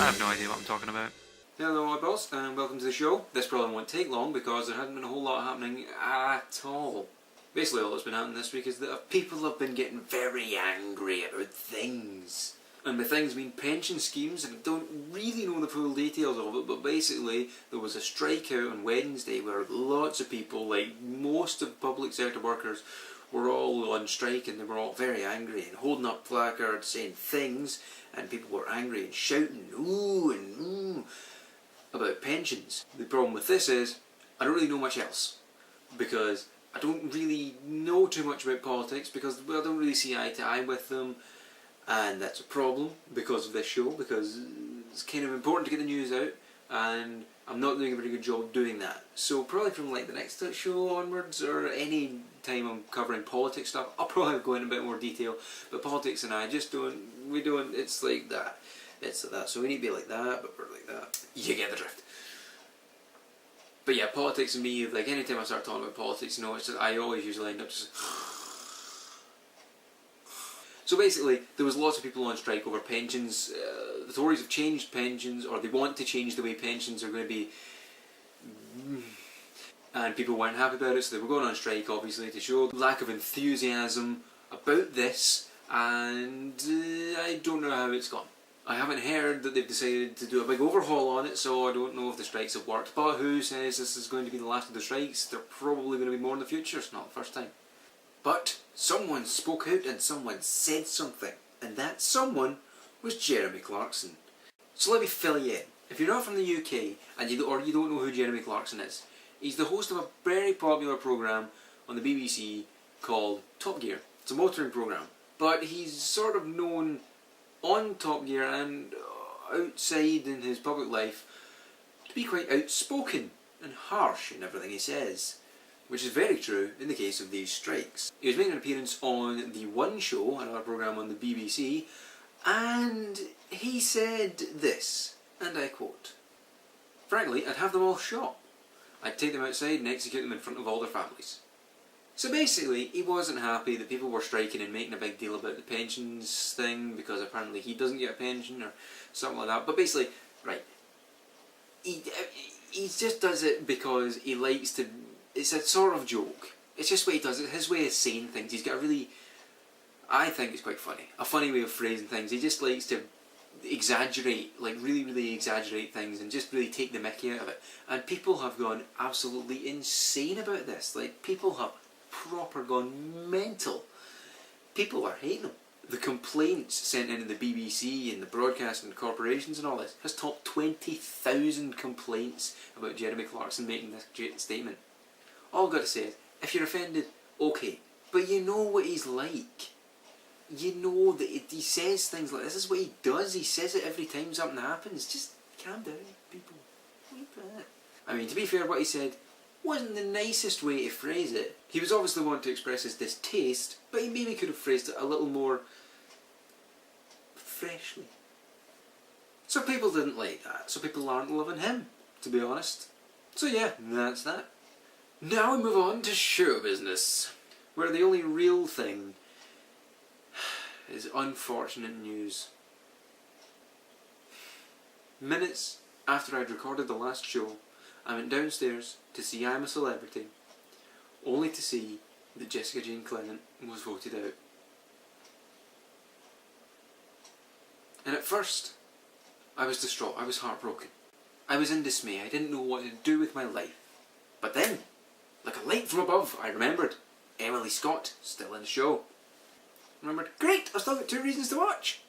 I have no idea what I'm talking about. Hello oddballs, and welcome to the show. This probably won't take long because there hasn't been a whole lot happening at all. Basically all that's been happening this week is that people have been getting very angry about things. And by things I mean pension schemes, and I don't really know the full details of it, but basically there was a strike out on Wednesday where lots of people, like most of public sector workers, were all on strike, and they were all very angry and holding up placards saying things, and people were angry and shouting ooh and ooh about pensions. The problem with this is I don't really know much else, because I don't really know too much about politics, because I don't really see eye to eye with them, and that's a problem because of this show, because it's kind of important to get the news out, and I'm not doing a very good job doing that. So probably from like the next show onwards, or any time I'm covering politics stuff, I'll probably go into a bit more detail, but politics and I just don't, it's like that. It's like that, so we need to be like that, but we're like that. You get the drift. But yeah, politics and me, like anytime I start talking about politics, you know, it's just, I always usually end up just... So basically, there was lots of people on strike over pensions. The Tories have changed pensions, or they want to change the way pensions are going to be, and people weren't happy about it, so they were going on strike, obviously, to show lack of enthusiasm about this, and I don't know how it's gone. I haven't heard that they've decided to do a big overhaul on it, so I don't know if the strikes have worked. But who says this is going to be the last of the strikes? They're probably going to be more in the future, it's not the first time. But someone spoke out and someone said something, and that someone was Jeremy Clarkson. So let me fill you in. If you're not from the UK, and you don't know who Jeremy Clarkson is, he's the host of a very popular programme on the BBC called Top Gear. It's a motoring programme, but he's sort of known on Top Gear and outside in his public life to be quite outspoken and harsh in everything he says, which is very true in the case of these strikes. He was making an appearance on The One Show, another programme on the BBC, and he said this, and I quote, "Frankly, I'd have them all shot. I'd take them outside and execute them in front of all their families." So basically, he wasn't happy that people were striking and making a big deal about the pensions thing, because apparently he doesn't get a pension or something like that. But basically, right, he just does it because he likes to, it's a sort of joke. It's just what he does, it's his way of saying things. He's got a really, I think it's quite funny, a funny way of phrasing things. He just likes to exaggerate, like really exaggerate things and just really take the mickey out of it. And people have gone absolutely insane about this. Like, people have proper gone mental. People are hating him. The complaints sent in the BBC and the broadcasting corporations and all this has topped 20,000 complaints about Jeremy Clarkson making this statement. All I've got to say is, if you're offended, okay, but you know what he's like. You know that he says things like this. This is what he does. He says it every time something happens. Just calm down, people. I mean, to be fair, what he said wasn't the nicest way to phrase it. He was obviously wanting to express his distaste, but he maybe could have phrased it a little more freshly. So people didn't like that, so people aren't loving him, to be honest. So yeah, that's that. Now we move on to show business, where the only real thing is unfortunate news. Minutes after I'd recorded the last show, I went downstairs to see I'm a Celebrity, only to see that Jessica Jane Clement was voted out. And at first, I was distraught, I was heartbroken. I was in dismay, I didn't know what to do with my life. But then, like a light from above, I remembered Emily Scott, still in the show. Remembered, great, I've still got 2 reasons to watch.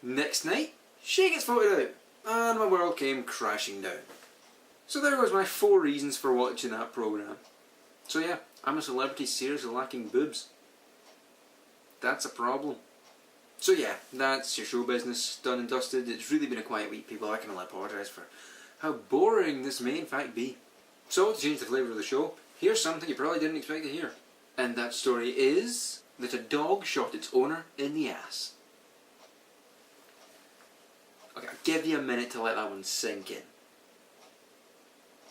Next night, she gets voted out, and my world came crashing down. So there was my 4 reasons for watching that programme. So yeah, I'm a Celebrity seriously lacking boobs. That's a problem. So yeah, that's your show business done and dusted. It's really been a quiet week, people. I can only apologise for how boring this may in fact be. So to change the flavour of the show, here's something you probably didn't expect to hear. And that story is that a dog shot its owner in the ass. Okay, I'll give you a minute to let that one sink in.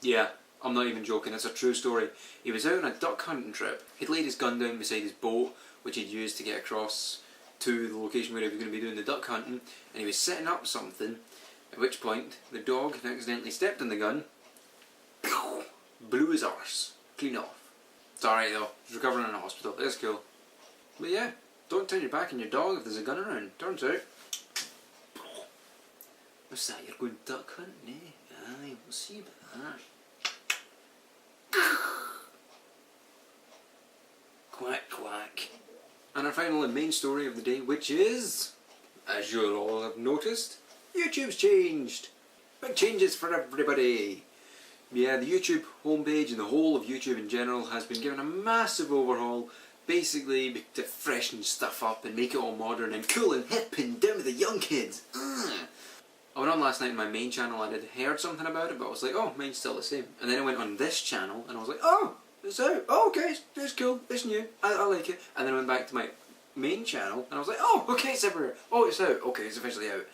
Yeah, I'm not even joking, it's a true story. He was out on a duck hunting trip. He'd laid his gun down beside his boat, which he'd used to get across to the location where he was going to be doing the duck hunting, and he was setting up something At which point, the dog had accidentally stepped on the gun, blew his arse clean off. It's alright though, he's recovering in a hospital, it's cool. But yeah, don't turn your back on your dog if there's a gun around. Turns out. What's that, you're going duck hunting, eh? Aye, we'll see about that. Quack quack. And our final and main story of the day, which is, as you'll all have noticed, YouTube's changed. Big changes for everybody. Yeah, the YouTube homepage and the whole of YouTube in general has been given a massive overhaul, basically to freshen stuff up and make it all modern and cool and hip and down with the young kids. I went on last night on my main channel and I'd heard something about it, but I was like, oh, mine's still the same. And then I went on this channel and I was like, oh, it's out. Oh, okay, it's cool, it's new, I like it. And then I went back to my main channel and I was like, oh, okay, it's everywhere. Oh, it's out. Okay, it's officially out.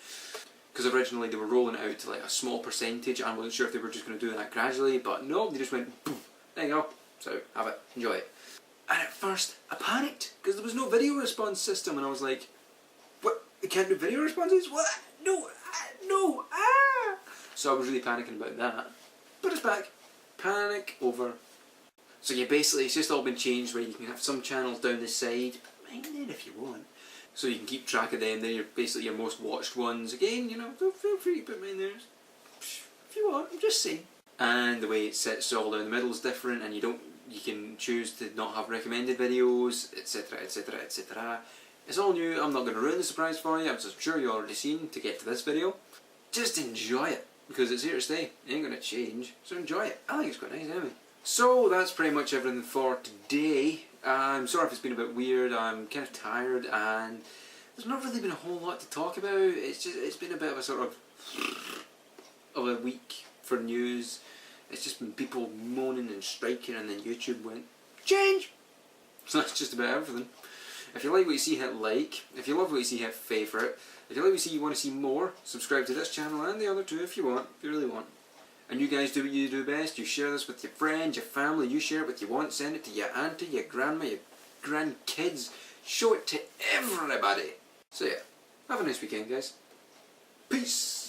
Because originally they were rolling it out to like a small percentage. I wasn't sure if they were just going to do that gradually, but no, they just went, boom, there you go. So, have it, enjoy it. And at first, I panicked, because there was no video response system, and I was like, what, you can't do video responses? What? No, no, ah! So I was really panicking about that. But it's back. Panic over. So yeah, basically it's just all been changed where you can have some channels down the side, mind it if you want. So you can keep track of them, they're basically your most watched ones. Again, you know, feel free to put mine there if you want, I'm just saying. And the way it sits all down the middle is different, and you can choose to not have recommended videos, etc, etc, etc. It's all new, I'm not going to ruin the surprise for you, I'm sure you've already seen to get to this video. Just enjoy it, because it's here to stay, it ain't going to change, so enjoy it. I think it's quite nice anyway. So that's pretty much everything for today. I'm sorry if it's been a bit weird, I'm kind of tired and there's not really been a whole lot to talk about. It's been a bit of a sort of a week for news. It's just been people moaning and striking, and then YouTube went, change! So that's just about everything. If you like what you see, hit like. If you love what you see, hit favourite. If you like what you see, you want to see more, subscribe to this channel and the other two if you want, if you really want. And you guys do what you do best. You share this with your friends, your family. You share it with your want. Send it to your auntie, your grandma, your grandkids. Show it to everybody. So yeah, have a nice weekend, guys. Peace.